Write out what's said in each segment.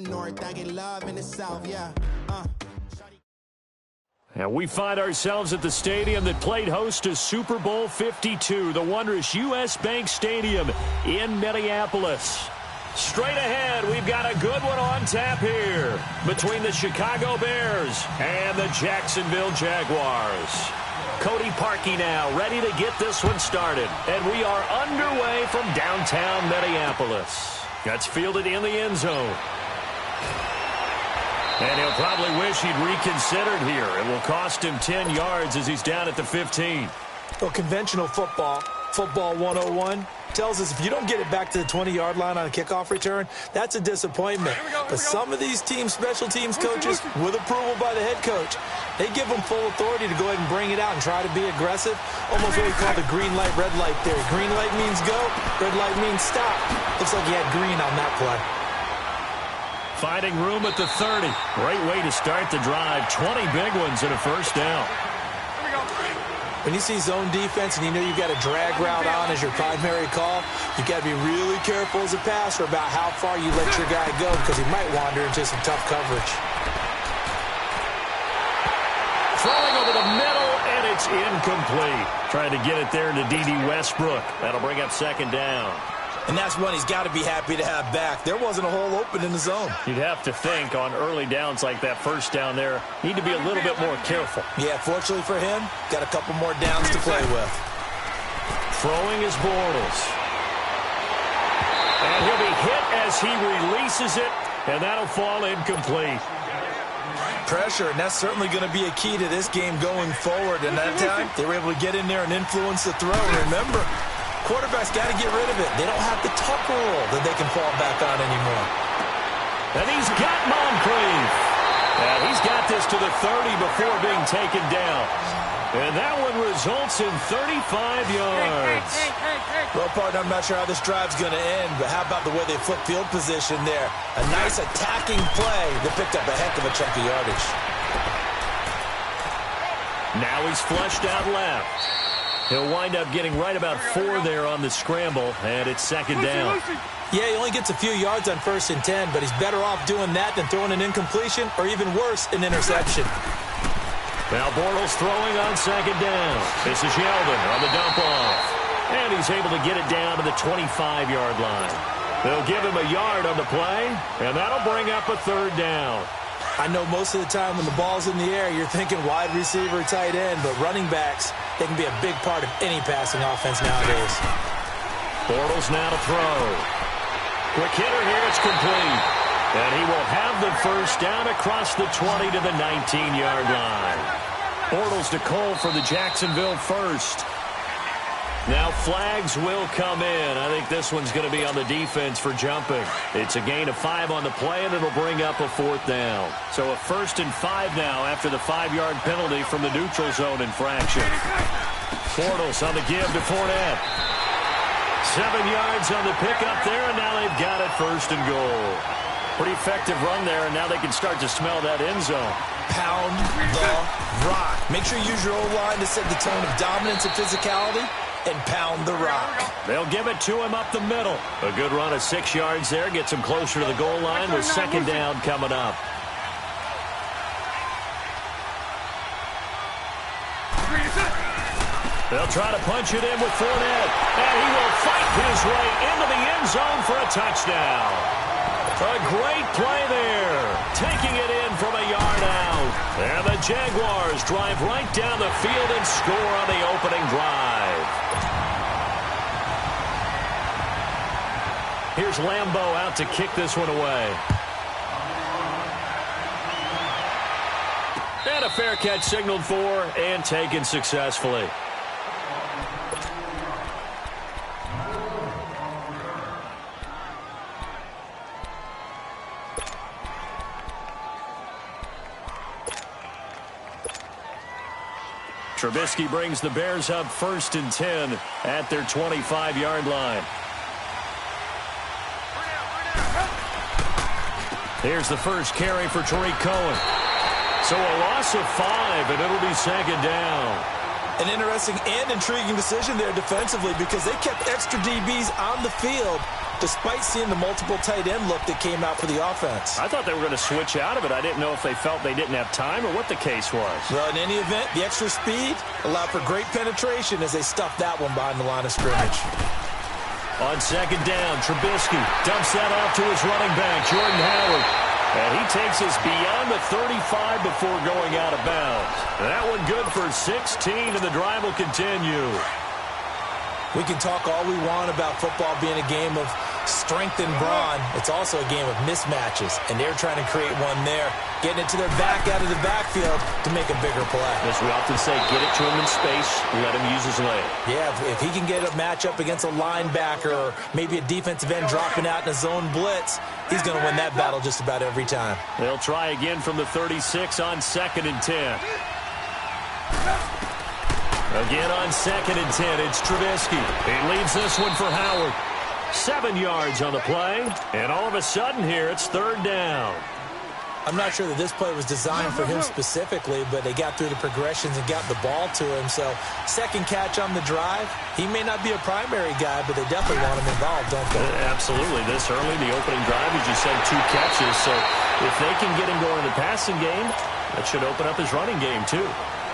north, I get love in the south, yeah. And we find ourselves at the stadium that played host to Super Bowl 52, the wondrous U.S. Bank Stadium in Minneapolis. Straight ahead, we've got a good one on tap here between the Chicago Bears and the Jacksonville Jaguars. Cody Parkey now ready to get this one started. And we are underway from downtown Minneapolis. That's fielded in the end zone. And he'll probably wish he'd reconsidered here. It will cost him 10 yards as he's down at the 15. Well, conventional football 101, tells us if you don't get it back to the 20-yard line on a kickoff return, that's a disappointment. But some of these special teams coaches, with approval by the head coach, they give them full authority to go ahead and bring it out and try to be aggressive. Almost what we call the green light, red light theory. Green light means go, red light means stop. Looks like he had green on that play. Finding room at the 30. Great way to start the drive. 20 big ones and a first down. When you see zone defense and you know you've got a drag route on as your primary call, you've got to be really careful as a passer about how far you let your guy go because he might wander into some tough coverage. Throwing over the middle, and it's incomplete. Trying to get it there to D.D. Westbrook. That'll bring up second down. And that's one he's got to be happy to have back. There wasn't a hole open in the zone. You'd have to think on early downs like that first down there, need to be a little bit more careful. Yeah, fortunately for him, got a couple more downs to play with. Throwing is Bortles. And he'll be hit as he releases it, and that'll fall incomplete. Pressure, and that's certainly going to be a key to this game going forward. And that time, they were able to get in there and influence the throw. Remember, quarterback's got to get rid of it. They don't have the Tucker rule that they can fall back on anymore. And he's got Moncrief. And he's got this to the 30 before being taken down. And that one results in 35 yards. Well, partner, I'm not sure how this drive's going to end, but how about the way they flip field position there? A nice attacking play that picked up a heck of a chunk of yardage. Now he's flushed out left. He'll wind up getting right about 4 there on the scramble, and it's second down. Yeah, he only gets a few yards on 1st and 10, but he's better off doing that than throwing an incompletion or even worse, an interception. Now Bortles throwing on second down. This is Yeldon on the dump off. And he's able to get it down to the 25-yard line. They'll give him a yard on the play, and that'll bring up a third down. I know most of the time when the ball's in the air, you're thinking wide receiver, tight end, but running backs, they can be a big part of any passing offense nowadays. Bortles now to throw. Quick hitter here, it's complete. And he will have the first down across the 20 to the 19-yard line. Bortles to Cole for the Jacksonville first. Now flags will come in. I think this one's going to be on the defense for jumping. It's a gain of 5 on the play, and it'll bring up a 4th down. So a 1st and 5 now after the 5-yard penalty from the neutral zone infraction. Bortles on the give to Fournette. 7 yards on the pickup there, and now they've got it 1st and goal. Pretty effective run there, and now they can start to smell that end zone. Pound the rock. Make sure you use your O-line to set the tone of dominance and physicality, and pound the rock. They'll give it to him up the middle. A good run of 6 yards there, gets him closer to the goal line with second down coming up. They'll try to punch it in with Fournette, and he will fight his way into the end zone for a touchdown. A great play there, taking it in from a yard out. And the Jaguars drive right down the field and score on the opening drive. Here's Lambeau out to kick this one away. And a fair catch signaled for and taken successfully. Trubisky brings the Bears up 1st and 10 at their 25-yard line. Here's the first carry for Tariq Cohen. So a loss of 5, and it'll be second down. An interesting and intriguing decision there defensively because they kept extra DBs on the field despite seeing the multiple tight end look that came out for the offense. I thought they were going to switch out of it. I didn't know if they felt they didn't have time or what the case was. Well, in any event, the extra speed allowed for great penetration as they stuffed that one behind the line of scrimmage. On second down, Trubisky dumps that off to his running back, Jordan Howard. And he takes us beyond the 35 before going out of bounds. That one good for 16, and the drive will continue. We can talk all we want about football being a game of strength and brawn. It's also a game of mismatches, and they're trying to create one there, getting it to their back out of the backfield to make a bigger play. As we often say, get it to him in space, let him use his leg. Yeah, if he can get a matchup against a linebacker or maybe a defensive end dropping out in a zone blitz, he's going to win that battle just about every time. They'll try again from the 36 on 2nd and 10. Again on 2nd and 10, it's Trubisky. He leaves this one for Howard. 7 yards on the play, and all of a sudden here, it's 3rd down. I'm not sure that this play was designed for him specifically, but they got through the progressions and got the ball to him. So, second catch on the drive. He may not be a primary guy, but they definitely want him involved, don't they? Absolutely. This early, the opening drive, as you said, 2 catches. So, if they can get him going in the passing game, that should open up his running game, too.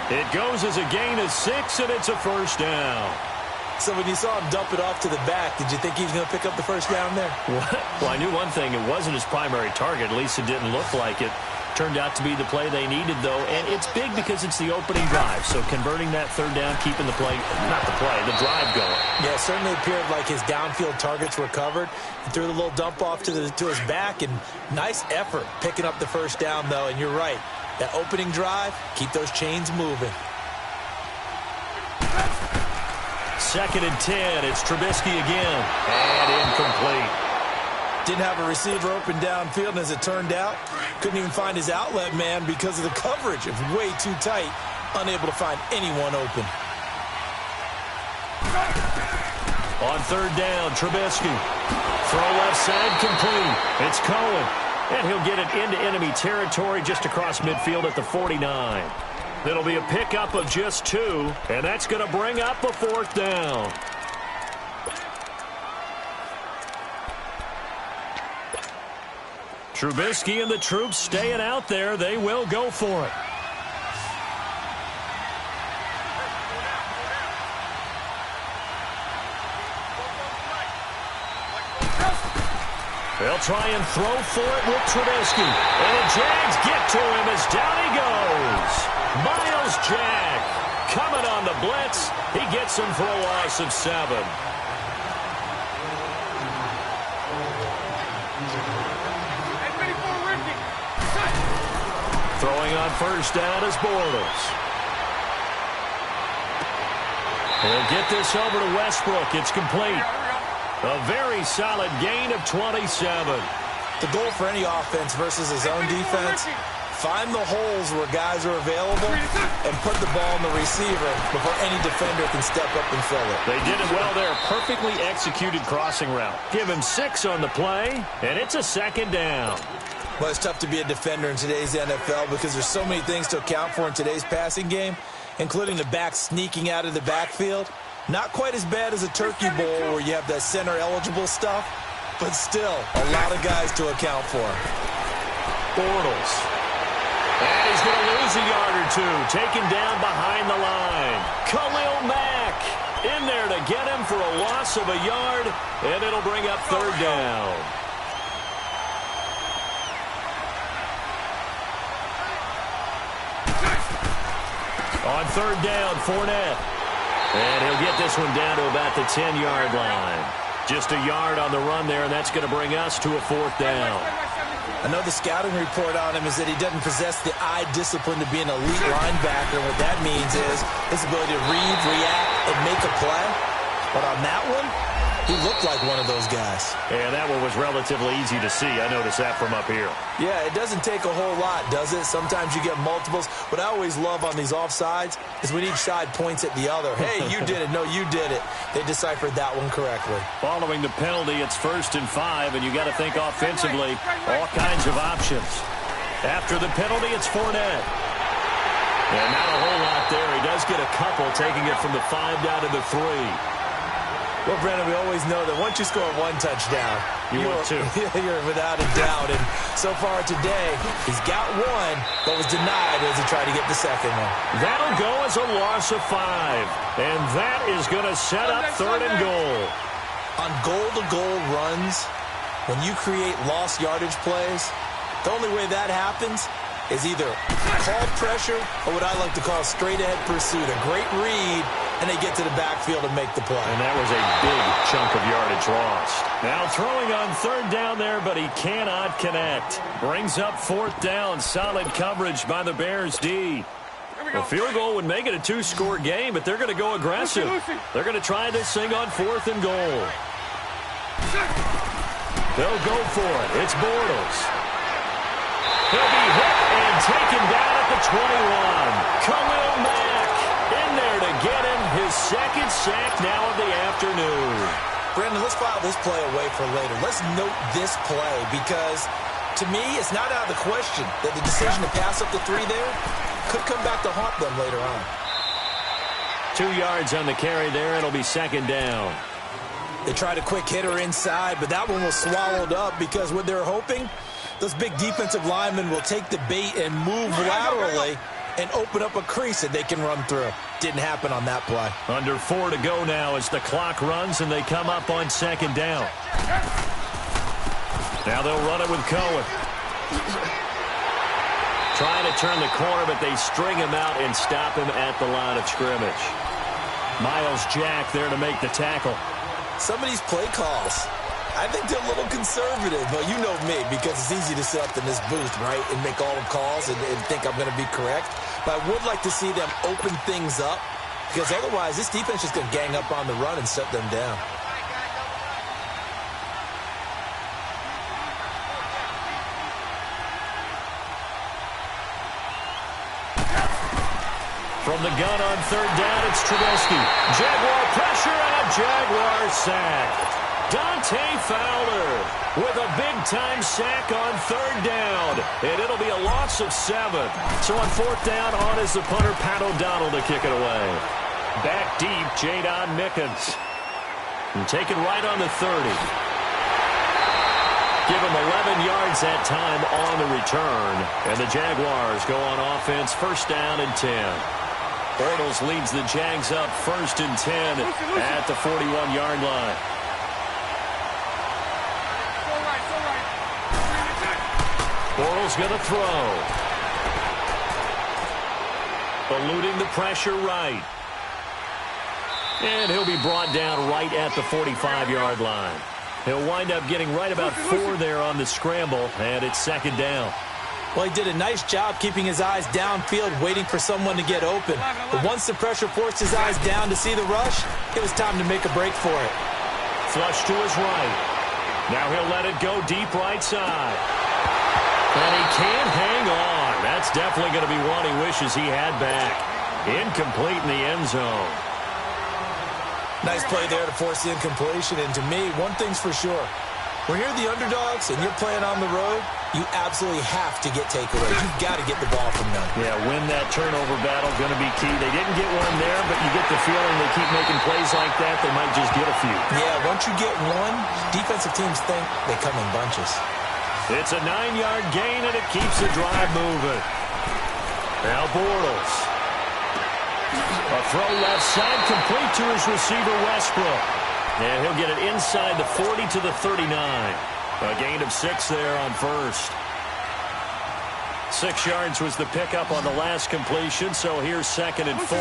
It goes as a gain of 6, and it's a 1st down. So when you saw him dump it off to the back, did you think he was going to pick up the 1st down there? Well, I knew one thing. It wasn't his primary target. At least it didn't look like it. Turned out to be the play they needed, though. And it's big because it's the opening drive. So converting that 3rd down, keeping the play, not the play, the drive going. Yeah, it certainly appeared like his downfield targets were covered. He threw the little dump off to his back, and nice effort picking up the 1st down, though. And you're right. That opening drive, keep those chains moving. 2nd and 10. It's Trubisky again. And incomplete. Didn't have a receiver open downfield, and as it turned out, couldn't even find his outlet man because of the coverage. It was way too tight, unable to find anyone open. On 3rd down, Trubisky. Throw left side complete. It's Cohen. And he'll get it into enemy territory just across midfield at the 49. It'll be a pickup of just 2, and that's going to bring up a 4th down. Trubisky and the troops staying out there. They will go for it. They'll try and throw for it with Trubisky. And the Jags get to him as down he goes. Miles Jack coming on the blitz. He gets him for a loss of 7. Throwing on 1st down is Bortles. He'll get this over to Westbrook. It's complete. A very solid gain of 27. The goal for any offense versus his own defense, find the holes where guys are available and put the ball in the receiver before any defender can step up and fill it. They did it well there. Perfectly executed crossing route. Give him 6 on the play, and it's a 2nd down. Well, it's tough to be a defender in today's NFL because there's so many things to account for in today's passing game, including the back sneaking out of the backfield. Not quite as bad as a turkey bowl where you have that center-eligible stuff, but still a lot of guys to account for. Bortles. And he's going to lose a yard or 2. Taken down behind the line. Khalil Mack in there to get him for a loss of a yard, and it'll bring up 3rd down. On 3rd down, Fournette. And he'll get this one down to about the 10-yard line. Just a yard on the run there, and that's going to bring us to a 4th down. I know the scouting report on him is that he doesn't possess the eye discipline to be an elite linebacker. What that means is his ability to read, react, and make a play. But on that one, he looked like one of those guys. And that one was relatively easy to see. I noticed that from up here. Yeah, it doesn't take a whole lot, does it? Sometimes you get multiples. What I always love on these offsides is when each side points at the other. Hey, you did it. No, you did it. They deciphered that one correctly. Following the penalty, it's 1st and 5, and you got to think offensively, all kinds of options. After the penalty, it's Fournette. And not a whole lot there. He does get a couple, taking it from the 5 down to the 3. Well, Brandon, we always know that once you score one touchdown, you're without a doubt. And so far today, he's got one, but was denied as he tried to get the second one. That'll go as a loss of 5. And that is going to set up 3rd and goal. On goal-to-goal runs, when you create lost yardage plays, the only way that happens is either called pressure or what I like to call straight-ahead pursuit. A great read, and they get to the backfield and make the play. And that was a big chunk of yardage lost. Now throwing on 3rd down there, but he cannot connect. Brings up 4th down. Solid coverage by the Bears D. A field goal would make it a 2-score game, but they're going to go aggressive. They're going to try this thing on 4th and goal. They'll go for it. It's Bortles. He'll be hit and taken down at the 21. Khalil Mack in there to get him his 2nd sack now of the afternoon. Brandon, let's file this play away for later. Let's note this play because, to me, it's not out of the question that the decision to pass up the 3 there could come back to haunt them later on. 2 yards on the carry there. It'll be 2nd down. They tried a quick hitter inside, but that one was swallowed up because what they're hoping, those big defensive linemen will take the bait and move laterally and open up a crease that they can run through. Didn't happen on that play. Under 4 to go now as the clock runs and they come up on 2nd down. Now they'll run it with Cohen. Trying to turn the corner, but they string him out and stop him at the line of scrimmage. Miles Jack there to make the tackle. Some of these play calls, I think they're a little conservative. But you know me, because it's easy to sit up in this booth, right, and make all the calls and think I'm going to be correct. But I would like to see them open things up, because otherwise this defense is going to gang up on the run and shut them down. From the gun on 3rd down, it's Trubisky. Jaguar pressure and a Jaguar sack. Dante Fowler with a big-time sack on 3rd down. And it'll be a loss of 7. So on 4th down, on is the punter, Pat O'Donnell, to kick it away. Back deep, Jadon Mickens. And take it right on the 30. Give him 11 yards that time on the return. And the Jaguars go on offense, 1st down and 10. Bortles leads the Jags up 1st and 10 at the 41-yard line. Bortles going to throw. Eluding the pressure right. And he'll be brought down right at the 45-yard line. He'll wind up getting right about 4 there on the scramble, and it's 2nd down. Well, he did a nice job keeping his eyes downfield, waiting for someone to get open. But once the pressure forced his eyes down to see the rush, it was time to make a break for it. Flush to his right. Now he'll let it go deep right side. And he can't hang on. That's definitely going to be one he wishes he had back. Incomplete in the end zone. Nice play there to force the incompletion. And to me, one thing's for sure. When you're the underdogs and you're playing on the road, you absolutely have to get takeaways. You've got to get the ball from them. Yeah, win that turnover battle, going to be key. They didn't get one there, but you get the feeling they keep making plays like that, they might just get a few. Yeah, once you get one, defensive teams think they come in bunches. It's a 9-yard gain, and it keeps the drive moving. Now Bortles. A throw left side, complete to his receiver, Westbrook. And he'll get it inside the 40 to the 39. A gain of 6 there on 1st. 6 yards was the pickup on the last completion, so here's 2nd and 4.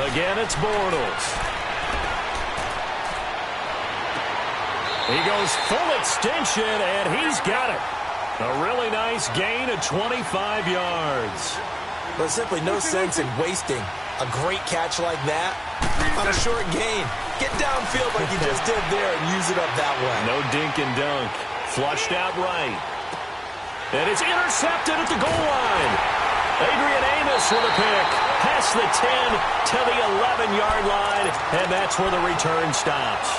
Again, it's Bortles. He goes full extension, and he's got it. A really nice gain of 25 yards. There's simply no sense in wasting a great catch like that on a short gain. Get downfield like you just did there and use it up that way. No dink and dunk. Flushed out right. And it's intercepted at the goal line. Adrian Amos Orioles with a pick. Past the 10 to the 11-yard line, and that's where the return stops.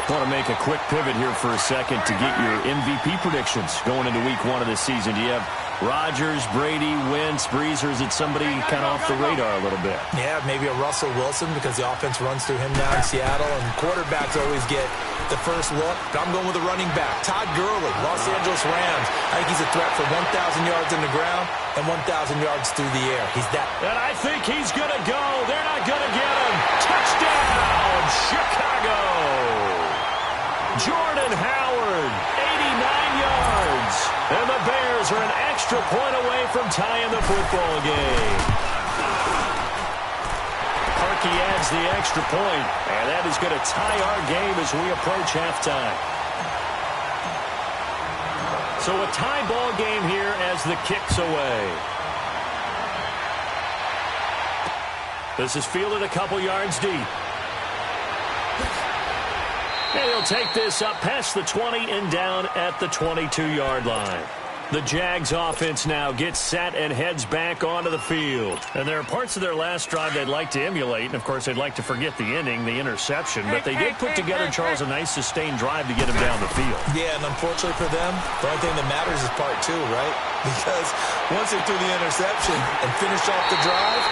I want to make a quick pivot here for a second to get your MVP predictions going into week 1 of this season. Do you have Rodgers, Brady, Wentz, Brees, or is it somebody kind of off the radar a little bit? Yeah, maybe a Russell Wilson because the offense runs through him down in Seattle, and quarterbacks always get the first look. I'm going with a running back, Todd Gurley, Los Angeles Rams. I think he's a threat for 1,000 yards in the ground and 1,000 yards through the air. He's that. And I think he's going to go. They're not going to get him. Touchdown, Chicago. Jordan Howard, 89 yards. And the Bears are an extra point away from tying the football game. Parkey adds the extra point, and that is going to tie our game as we approach halftime. So a tie ball game here as the kick's away. This is fielded a couple yards deep. And he'll take this up past the 20 and down at the 22-yard line. The Jags offense now gets set and heads back onto the field. And there are parts of their last drive they'd like to emulate. And, of course, they'd like to forget the inning, the interception. But they did put together, Charles, a nice sustained drive to get him down the field. Yeah, and unfortunately for them, the only thing that matters is part 2, right? Because once they threw the interception and finished off the drive,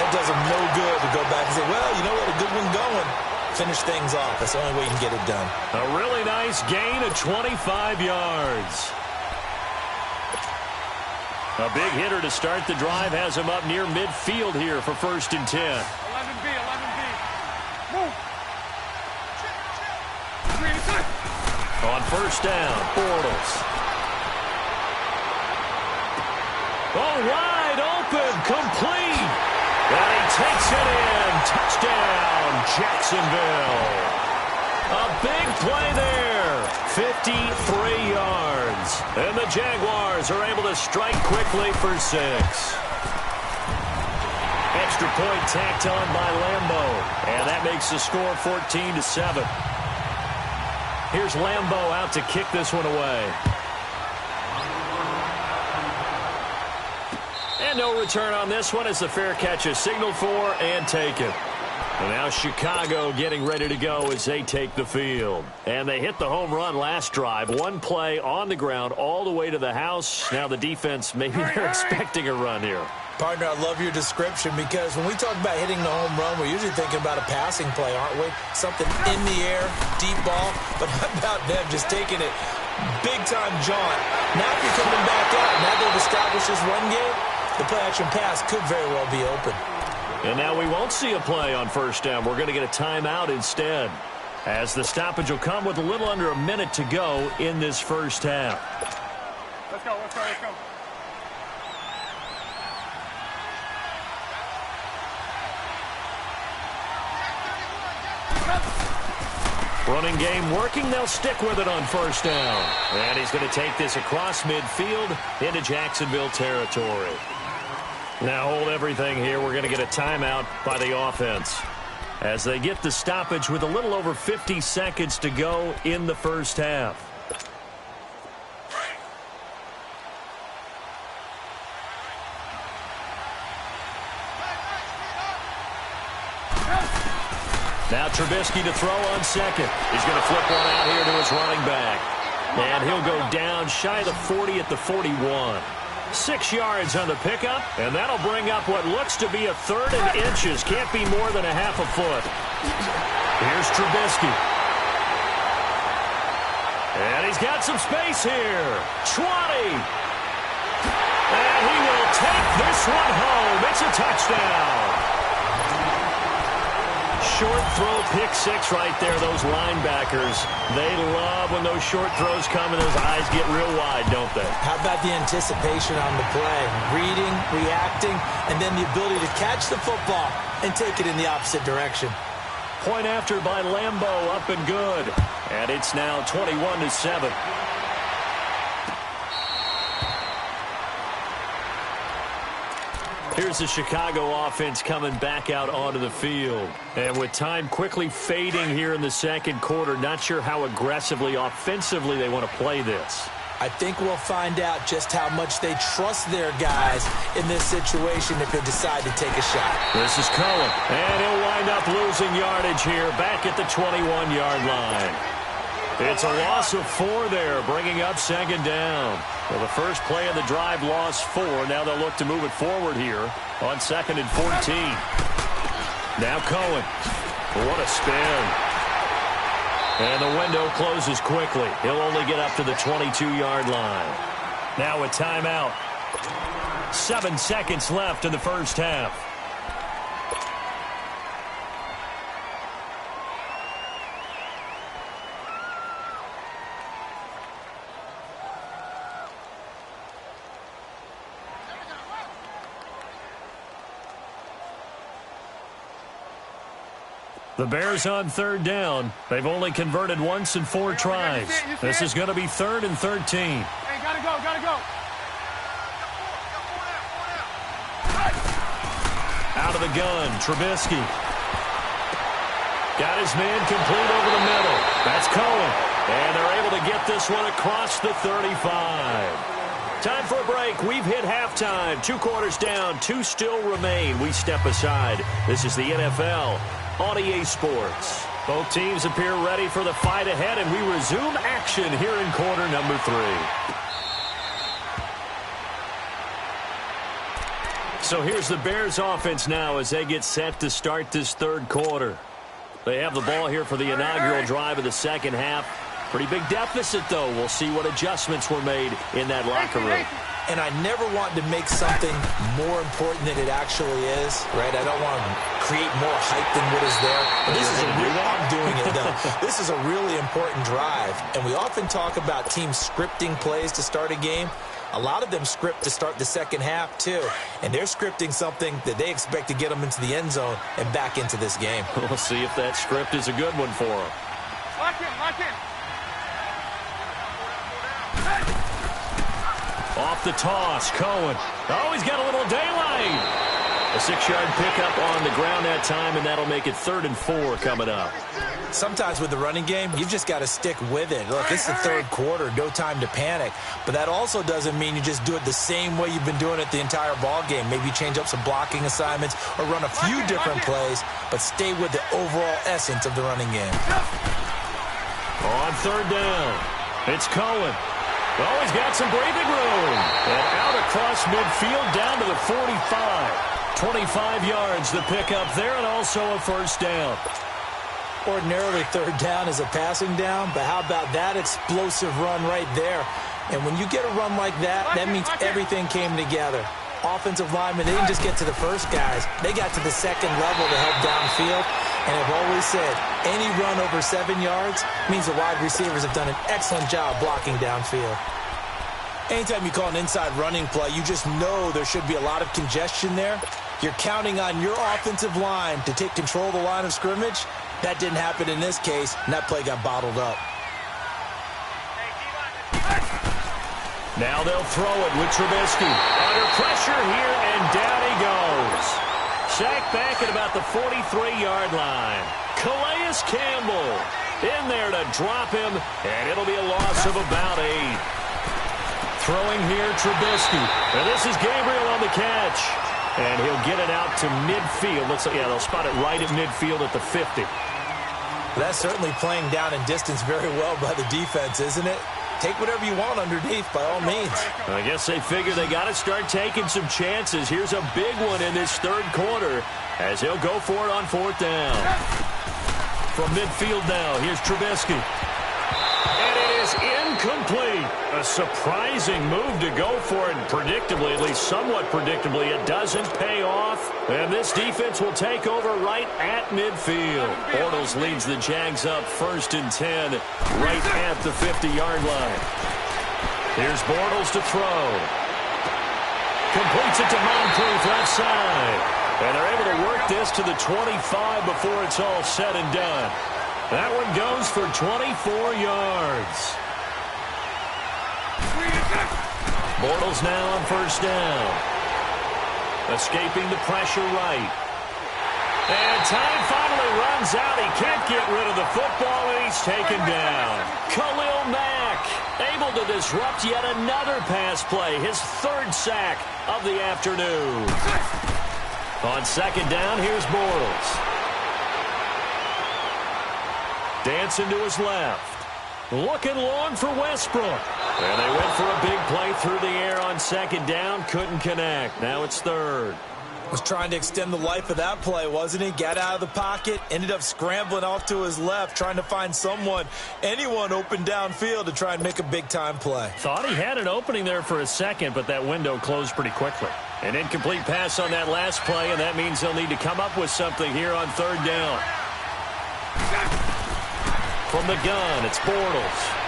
that does them no good to go back and say, well, you know what, a good one going. Finish things off. That's the only way you can get it done. A really nice gain of 25 yards. A big hitter to start the drive has him up near midfield here for 1st and 10. 11B, 11B. Move. On 1st down, Bortles. Oh, wide open, complete. And he takes it in. Touchdown, Jacksonville. A big play there. 53 yards. And the Jaguars are able to strike quickly for 6. Extra point tacked on by Lambeau. And that makes the score 14-7. Here's Lambeau out to kick this one away. And no return on this one as the fair catch is signaled for and taken. And now Chicago getting ready to go as they take the field. And they hit the home run last drive. One play on the ground all the way to the house. Now the defense, maybe they're expecting a run here. Partner, I love your description because when we talk about hitting the home run, we're usually thinking about a passing play, aren't we? Something in the air, deep ball. But how about them just taking it big-time jaunt? Now if you're coming back out, now they've established this run game, the play-action pass could very well be open. And now we won't see a play on 1st down. We're going to get a timeout instead, as the stoppage will come with a little under a minute to go in this 1st half. Let's go, let's go, let's go. Running game working. They'll stick with it on 1st down. And he's going to take this across midfield into Jacksonville territory. Now hold everything here. We're going to get a timeout by the offense as they get the stoppage with a little over 50 seconds to go in the 1st half. Now Trubisky to throw on 2nd. He's going to flip one out here to his running back. And he'll go down shy of the 40 at the 41. 6 yards on the pickup, and that'll bring up what looks to be a 3rd and inches. Can't be more than a half a foot. Here's Trubisky. And he's got some space here. 20. And he will take this one home. It's a touchdown. Short throw, pick 6 right there. Those linebackers, they love when those short throws come and those eyes get real wide, don't they? How about the anticipation on the play? Reading, reacting, and then the ability to catch the football and take it in the opposite direction. Point after by Lambeau, up and good. And it's now 21-7. Here's the Chicago offense coming back out onto the field. And with time quickly fading here in the 2nd quarter, not sure how aggressively, offensively they want to play this. I think we'll find out just how much they trust their guys in this situation if they decide to take a shot. This is Cohen, and he'll wind up losing yardage here back at the 21-yard line. It's a loss of 4 there, bringing up second down. Well, the first play of the drive lost 4. Now they'll look to move it forward here on 2nd and 14. Now Cohen. What a spin. And the window closes quickly. He'll only get up to the 22-yard line. Now a timeout. 7 seconds left in the first half. The Bears on 3rd down. They've only converted once in 4 tries. This is going to be 3rd and 13. Hey, gotta go, gotta go. Out of the gun, Trubisky. Got his man complete over the middle. That's Cohen. And they're able to get this one across the 35. Time for a break. We've hit halftime. 2 quarters down. 2 still remain. We step aside. This is the NFL on EA Sports. Both teams appear ready for the fight ahead, and we resume action here in quarter number 3. So here's the Bears offense now as they get set to start this 3rd quarter. They have the ball here for the inaugural drive of the second half. Pretty big deficit, though. We'll see what adjustments were made in that locker room. And I never want to make something more important than it actually is, right? I don't want to create more hype than what is there. But this is a real, I'm doing it, though. This is a really important drive. And we often talk about teams scripting plays to start a game. A lot of them script to start the second half, too. And they're scripting something that they expect to get them into the end zone and back into this game. We'll see if that script is a good one for them. Lock in, lock in. Off the toss, Cohen. Oh, he's got a little daylight. A 6-yard pickup on the ground that time, and that'll make it 3rd and 4 coming up. Sometimes with the running game, you've just got to stick with it. Look, it's the 3rd quarter, no time to panic. But that also doesn't mean you just do it the same way you've been doing it the entire ball game. Maybe change up some blocking assignments or run a few different plays, but stay with the overall essence of the running game. On 3rd down, it's Cohen. Oh, he's got some breathing room. And out across midfield down to the 45. 25 yards the pickup there, and also a first down. Ordinarily, 3rd down is a passing down, but how about that explosive run right there? And when you get a run like that, that means everything came together. Offensive linemen, they didn't just get to the first guys. They got to the second level to help downfield. And I've always said, any run over 7 yards means the wide receivers have done an excellent job blocking downfield. Anytime you call an inside running play, you just know there should be a lot of congestion there. You're counting on your offensive line to take control of the line of scrimmage. That didn't happen in this case, and that play got bottled up. Now they'll throw it with Trubisky. Under pressure here, and down he goes. Sacked back at about the 43-yard line. Calais Campbell in there to drop him, and it'll be a loss of about 8. Throwing here, Trubisky. And this is Gabriel on the catch. And he'll get it out to midfield. They'll spot it right at midfield at the 50. That's certainly playing down in distance very well by the defense, isn't it? Take whatever you want underneath, by all means. I guess they figure they got to start taking some chances. Here's a big one in this 3rd quarter as he'll go for it on 4th down. From midfield now, here's Trubisky. And it is incomplete. A surprising move to go for it. Predictably, at least somewhat predictably, it doesn't pay off. And this defense will take over right at midfield. Bortles leads the Jags up 1st and 10 right at the 50-yard line. Here's Bortles to throw. Completes it to Moncrief left side. And they're able to work this to the 25 before it's all said and done. That one goes for 24 yards. Bortles now on 1st down. Escaping the pressure right. And time finally runs out. He can't get rid of the football, and he's taken down. Khalil Mack able to disrupt yet another pass play, his third sack of the afternoon. On second down, here's Bortles. Dancing to his left. Looking long for Westbrook. And they went for a big play through the air on second down. Couldn't connect. Now it's third. Was trying to extend the life of that play, wasn't he? Got out of the pocket, ended up scrambling off to his left, trying to find anyone open downfield to try and make a big-time play. Thought he had an opening there for a second, but that window closed pretty quickly. An incomplete pass on that last play, and that means they'll need to come up with something here on third down. From the gun, it's Bortles.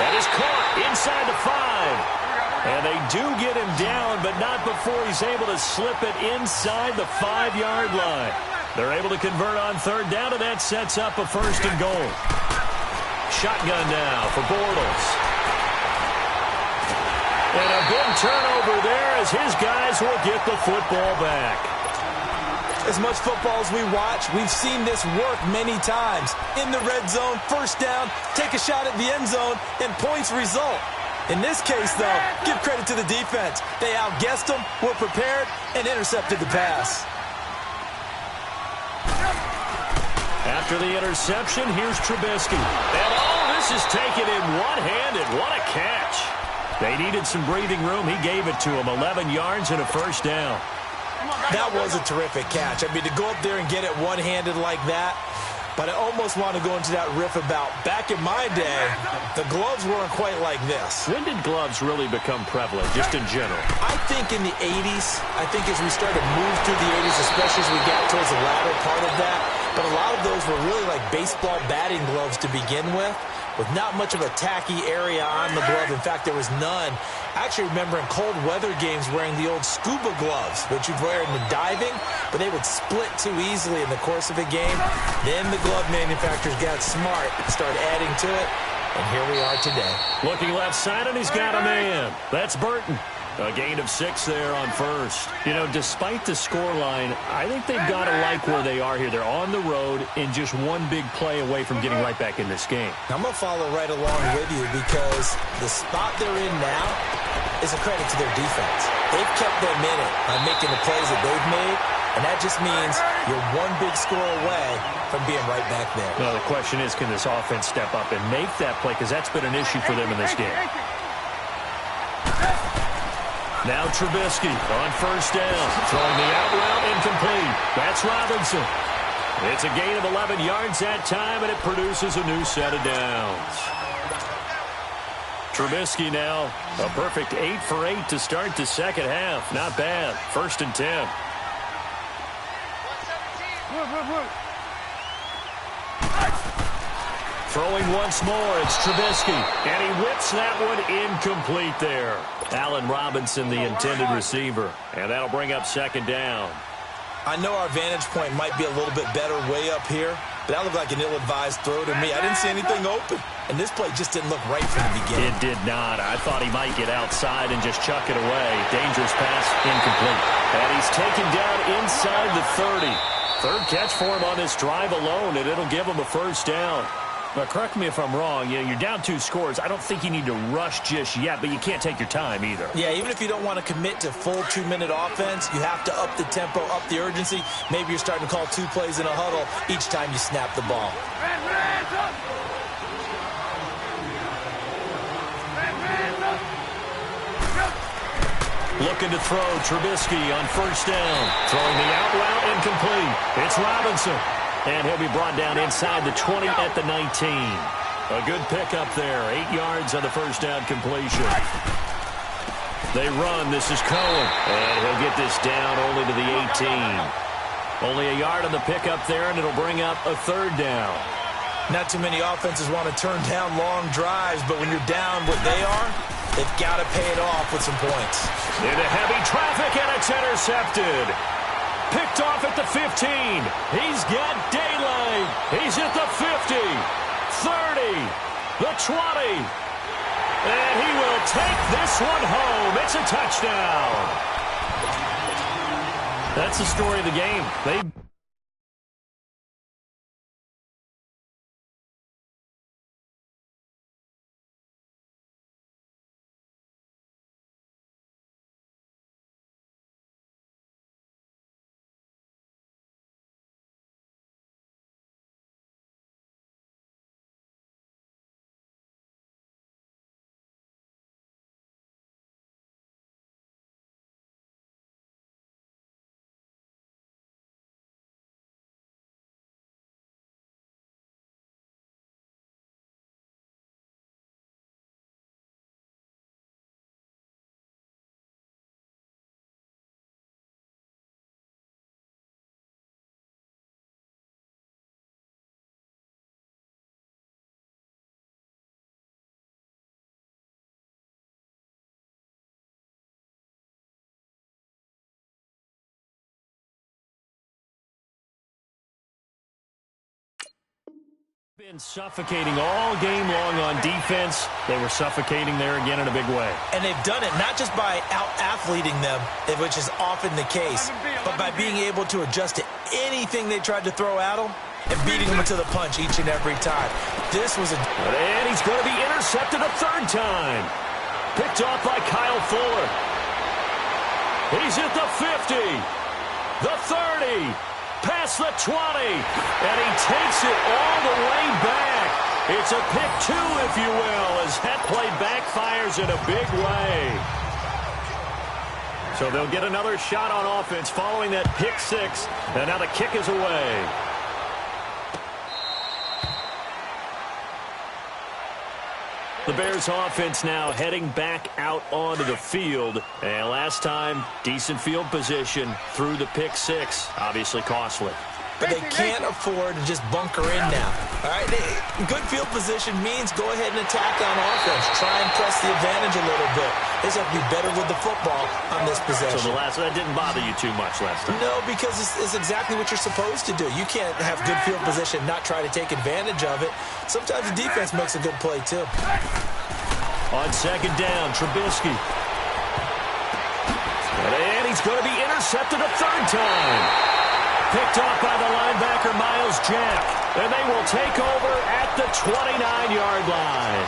That is caught inside the 5. And they do get him down, but not before he's able to slip it inside the 5-yard line. They're able to convert on third down, and that sets up a first and goal. Shotgun now for Bortles. And a big turnover there as his guys will get the football back. As much football as we watch, we've seen this work many times. In the red zone, first down, take a shot at the end zone, and points result. In this case, though, give credit to the defense. They outguessed them, were prepared, and intercepted the pass. After the interception, here's Trubisky. And this is taken in one-handed. What a catch. They needed some breathing room. He gave it to them. 11 yards and a first down. That was a terrific catch. I mean, to go up there and get it one-handed like that, but I almost want to go into that riff about back in my day, the gloves weren't quite like this. When did gloves really become prevalent, just in general? I think in the 80s. I think as we started to move through the 80s, especially as we got towards the latter part of that, but a lot of those were really like baseball batting gloves to begin with not much of a tacky area on the glove. In fact, there was none. I actually remember in cold weather games wearing the old scuba gloves, which you'd wear in the diving, but they would split too easily in the course of a game. Then the glove manufacturers got smart and started adding to it, and here we are today. Looking left side, and he's got a man. That's Burton. A gain of 6 there on first. You know, despite the scoreline, I think they've got to like where they are here. They're on the road and just one big play away from getting right back in this game. I'm going to follow right along with you because the spot they're in now is a credit to their defense. They've kept them in it by making the plays that they've made, and that just means you're one big score away from being right back there. Well, the question is, can this offense step up and make that play? Because that's been an issue for them in this game. Now Trubisky on first down. Throwing the out route incomplete. That's Robinson. It's a gain of 11 yards that time, and it produces a new set of downs. Trubisky now a perfect 8 for 8 to start the second half. Not bad. 1st and 10. Throwing once more, it's Trubisky. And he whips that one incomplete there. Allen Robinson, the intended receiver. And that'll bring up second down. I know our vantage point might be a little bit better way up here, but that looked like an ill-advised throw to me. I didn't see anything open. And this play just didn't look right from the beginning. It did not. I thought he might get outside and just chuck it away. Dangerous pass, incomplete. And he's taken down inside the 30. Third catch for him on this drive alone, and it'll give him a first down. But correct me if I'm wrong, you're down 2 scores. I don't think you need to rush just yet, but you can't take your time either. Yeah, even if you don't want to commit to full 2-minute offense, you have to up the tempo, up the urgency. Maybe you're starting to call 2 plays in a huddle each time you snap the ball. Looking to throw, Trubisky on first down. Throwing the out route incomplete. It's Robinson. And he'll be brought down inside the 20 at the 19. A good pickup there. 8 yards on the first down completion. They run. This is Cohen. And he'll get this down only to the 18. Only a yard on the pickup there, and it'll bring up a third down. Not too many offenses want to turn down long drives, but when you're down what they are, they've got to pay it off with some points. Into heavy traffic, and it's intercepted. Picked off at the 15. He's got daylight. He's at the 50, 30, the 20. And he will take this one home. It's a touchdown. That's the story of the game. They Been suffocating all game long on defense. They were suffocating there again in a big way. And they've done it not just by out-athleting them, which is often the case, but by being able to adjust to anything they tried to throw at them and beating them to the punch each and every time. This was a... And he's going to be intercepted a third time. Picked off by Kyle Fuller. He's at the 50, the 30, past the 20, and he takes it all the way back. It's a pick two, if you will, as that play backfires in a big way. So they'll get another shot on offense following that pick six, and now the kick is away. The Bears offense now heading back out onto the field. And last time, decent field position through the pick six. Obviously costly. But they can't afford to just bunker in now. All right, good field position means go ahead and attack on offense. Try and press the advantage a little bit. They just have to be better with the football on this possession. So that didn't bother you too much last time? No, because it's exactly what you're supposed to do. You can't have good field position, not try to take advantage of it. Sometimes the defense makes a good play, too. On second down, Trubisky. And he's going to be intercepted a third time. Picked off by the linebacker, Miles Jack. And they will take over at the 29-yard line.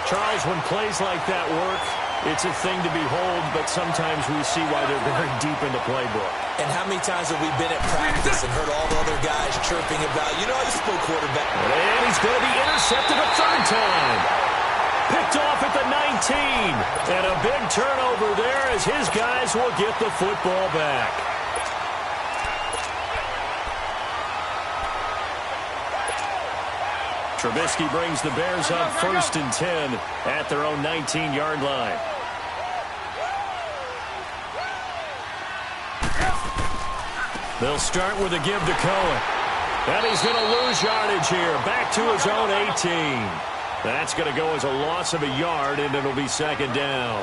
Charles, when plays like that work, it's a thing to behold, but sometimes we see why they're very deep in the playbook. And how many times have we been at practice and heard all the other guys chirping about, I used to play quarterback. And he's going to be intercepted a third time. Picked off at the 19. And a big turnover there as his guys will get the football back. Trubisky brings the Bears up 1st and 10 at their own 19-yard line. They'll start with a give to Cohen. And he's going to lose yardage here. Back to his own 18. That's going to go as a loss of a yard, and it'll be second down.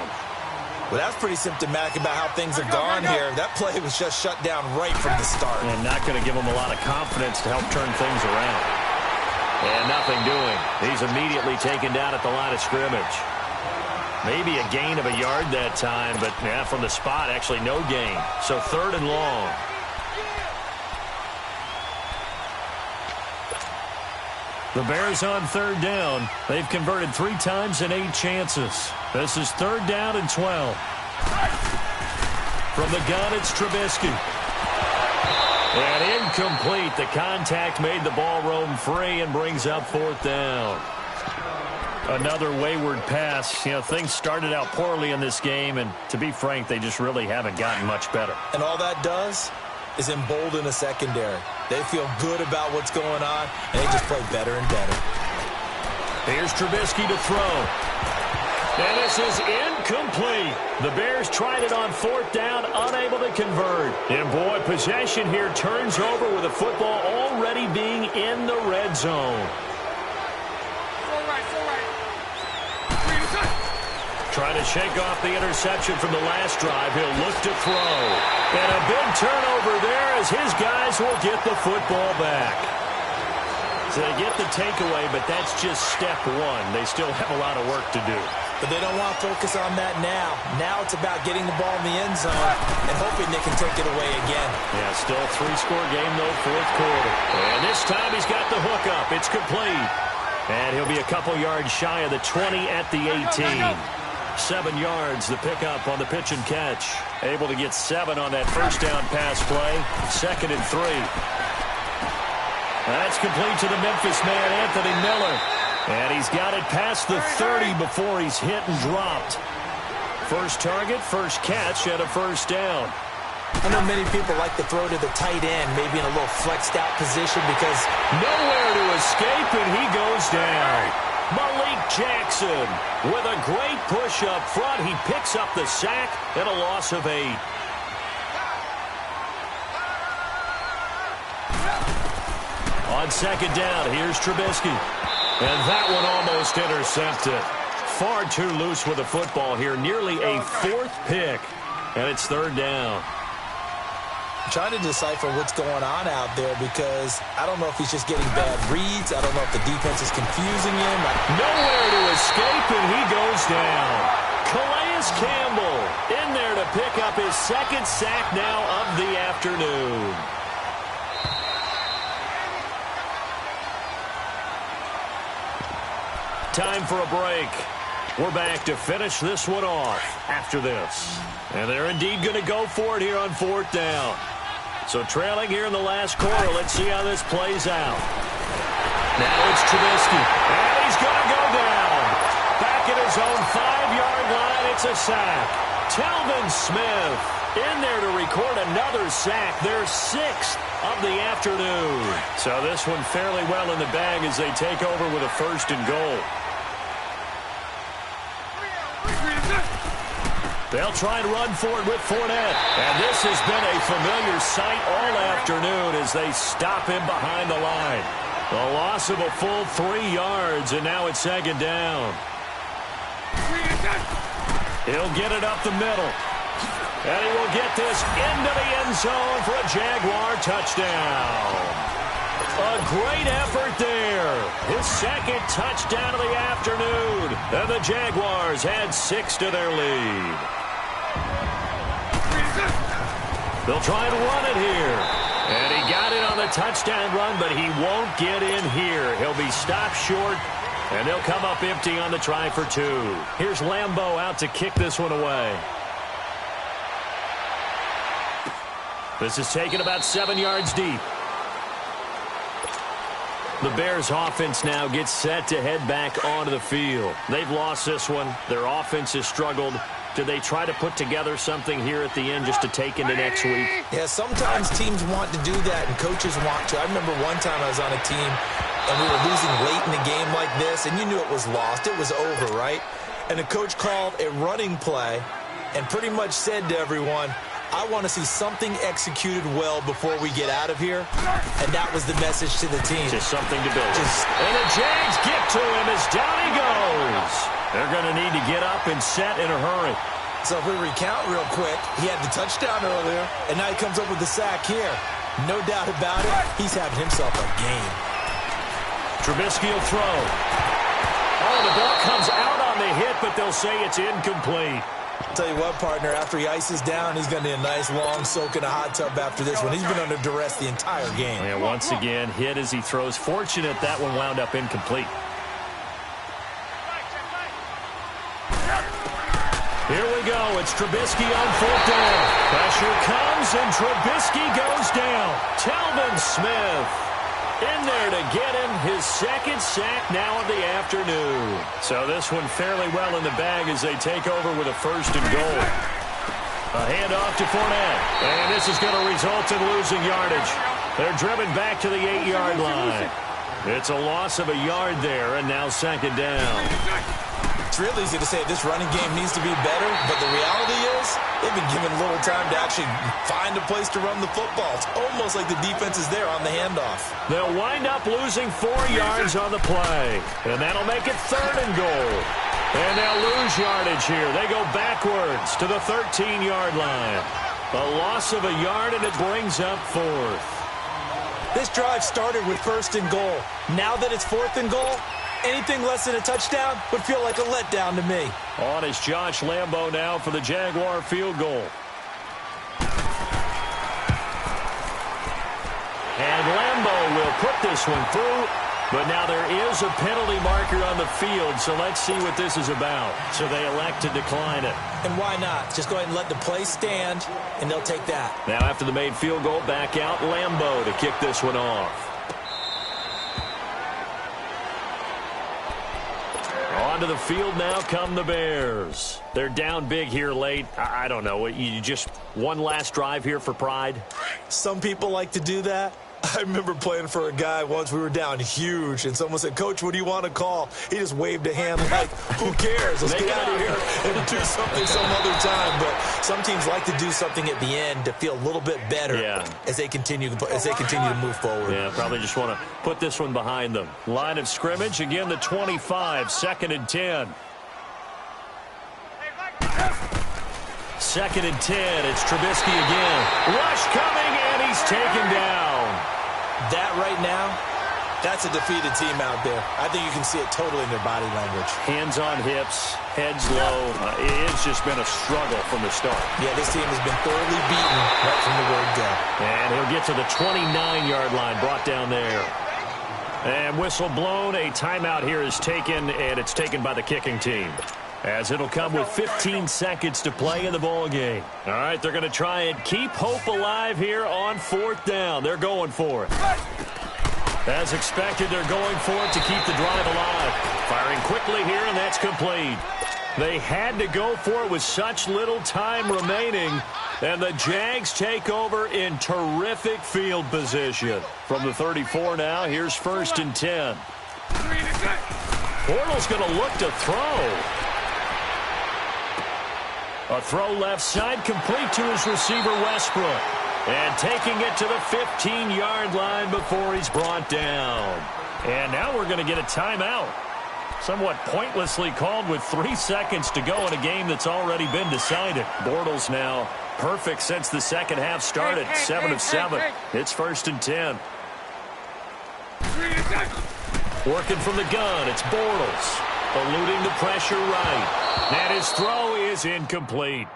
Well, that's pretty symptomatic about how things have gone here. That play was just shut down right from the start. And not going to give him a lot of confidence to help turn things around. And nothing doing. He's immediately taken down at the line of scrimmage. Maybe a gain of a yard that time, but from the spot, actually no gain. So third and long. The Bears on third down. They've converted 3 times in 8 chances. This is third down and 12. From the gun, it's Trubisky. And incomplete. The contact made the ball roam free and brings up 4th down. Another wayward pass. Things started out poorly in this game, and to be frank, they just really haven't gotten much better. And all that does is embolden a secondary. They feel good about what's going on, and they just play better and better. Here's Trubisky to throw. And this is incomplete. The Bears tried it on 4th down, unable to convert. And boy, possession here turns over with the football already being in the red zone. Trying to shake off the interception from the last drive. He'll look to throw. And a big turnover there as his guys will get the football back. So they get the takeaway, but that's just step one. They still have a lot of work to do. But they don't want to focus on that now. Now it's about getting the ball in the end zone and hoping they can take it away again. Yeah, still a 3-score game, though, 4th quarter. And this time he's got the hook up. It's complete. And he'll be a couple yards shy of the 20 at the 18. 7 yards, the pickup on the pitch and catch. Able to get 7 on that first down pass play. 2nd and 3. That's complete to the Memphis man, Anthony Miller. And he's got it past the 30 before he's hit and dropped. First target, first catch, and a first down. I know many people like to throw to the tight end, maybe in a little flexed out position because nowhere to escape, and he goes down. Malik Jackson with a great push up front. He picks up the sack and a loss of 8. On second down, here's Trubisky. And that one almost intercepted. Far too loose with the football here. Nearly a 4th pick. And it's third down. I'm trying to decipher what's going on out there because I don't know if he's just getting bad reads. I don't know if the defense is confusing him. Nowhere to escape, and he goes down. Calais Campbell in there to pick up his second sack now of the afternoon. Time for a break. We're back to finish this one off after this. And they're indeed going to go for it here on fourth down. So trailing here in the last quarter, let's see how this plays out. Now it's Trubisky, and he's going to go down. Back at his own 5-yard line, it's a sack. Telvin Smith in there to record another sack, their 6th of the afternoon. So this one fairly well in the bag as they take over with a 1st and goal. They'll try and run for it with Fournette. And this has been a familiar sight all afternoon as they stop him behind the line. A loss of a full 3 yards, and now it's 2nd down. He'll get it up the middle. And he will get this into the end zone for a Jaguar touchdown. A great effort there. His 2nd touchdown of the afternoon. And the Jaguars add 6 to their lead. They'll try and run it here. And he got it on the touchdown run, but he won't get in here. He'll be stopped short, and they'll come up empty on the try for 2. Here's Lambeau out to kick this one away. This is taken about 7 yards deep. The Bears offense now gets set to head back onto the field. They've lost this one. Their offense has struggled. Do they try to put together something here at the end just to take into next week? Yeah, sometimes teams want to do that and coaches want to. I remember one time I was on a team and we were losing late in the game like this, and you knew it was lost. It was over, right? And the coach called a running play and pretty much said to everyone, I want to see something executed well before we get out of here. And that was the message to the team. Just something to build. And the Jags get to him as down he goes. They're going to need to get up and set in a hurry. So if we recount real quick, he had the touchdown earlier, and now he comes up with the sack here. No doubt about it, he's having himself a game. Trubisky will throw. Oh, the ball comes out on the hit, but they'll say it's incomplete. I'll tell you what, partner, after he ices down, he's going to need a nice long soak in a hot tub after this one. He's been under duress the entire game. And once again, hit as he throws. Fortunate that one wound up incomplete. Here we go. It's Trubisky on 4th down. Pressure comes, and Trubisky goes down. Telvin Smith in there to get him his 2nd sack now of the afternoon. So this one fairly well in the bag as they take over with a 1st and goal. A handoff to Fournette. And this is going to result in losing yardage. They're driven back to the 8-yard line. It's a loss of a yard there, and now 2nd down. It's real easy to say this running game needs to be better, but the reality is they've been given little time to actually find a place to run the football. It's almost like the defense is there on the handoff. They'll wind up losing 4 yards on the play, and that'll make it 3rd and goal. And they'll lose yardage here. They go backwards to the 13-yard line. A loss of a yard, and it brings up 4th. This drive started with 1st and goal. Now that it's 4th and goal, anything less than a touchdown would feel like a letdown to me. On is Josh Lambeau now for the Jaguar field goal. And Lambeau will put this one through, but now there is a penalty marker on the field, so let's see what this is about. So they elect to decline it. And why not? Just go ahead and let the play stand, and they'll take that. Now after the made field goal, back out Lambeau to kick this one off. Onto the field now come the Bears. They're down big here late. I don't know. You just one last drive here for pride? Some people like to do that. I remember playing for a guy once. We were down huge, and someone said, Coach, what do you want to call? He just waved a hand like, who cares? Let's get out of here and do something some other time. But some teams like to do something at the end to feel a little bit better as they continue to move forward. Yeah, probably just want to put this one behind them. Line of scrimmage, again, the 25, 2nd and 10. 2nd and 10. It's Trubisky again. Rush coming, and he's taken down. That right now, that's a defeated team out there. I think you can see it totally in their body language. Hands on hips, heads low. It's just been a struggle from the start. Yeah, this team has been thoroughly beaten right from the word go. And he'll get to the 29-yard line, brought down there. And whistle blown. A timeout here is taken, and it's taken by the kicking team, as it'll come with 15 seconds to play in the ball game. All right, they're going to try and keep hope alive here on 4th down. They're going for it. As expected, they're going for it to keep the drive alive. Firing quickly here, and that's complete. They had to go for it with such little time remaining, and the Jags take over in terrific field position. From the 34 now, here's 1st and 10. Bortles going to look to throw. A throw left side, complete to his receiver, Westbrook. And taking it to the 15-yard line before he's brought down. And now we're going to get a timeout. Somewhat pointlessly called with 3 seconds to go in a game that's already been decided. Bortles now perfect since the second half started. 7 of 7. It's 1st and 10. Working from the gun, it's Bortles. Eluding the pressure right. And his throw is incomplete.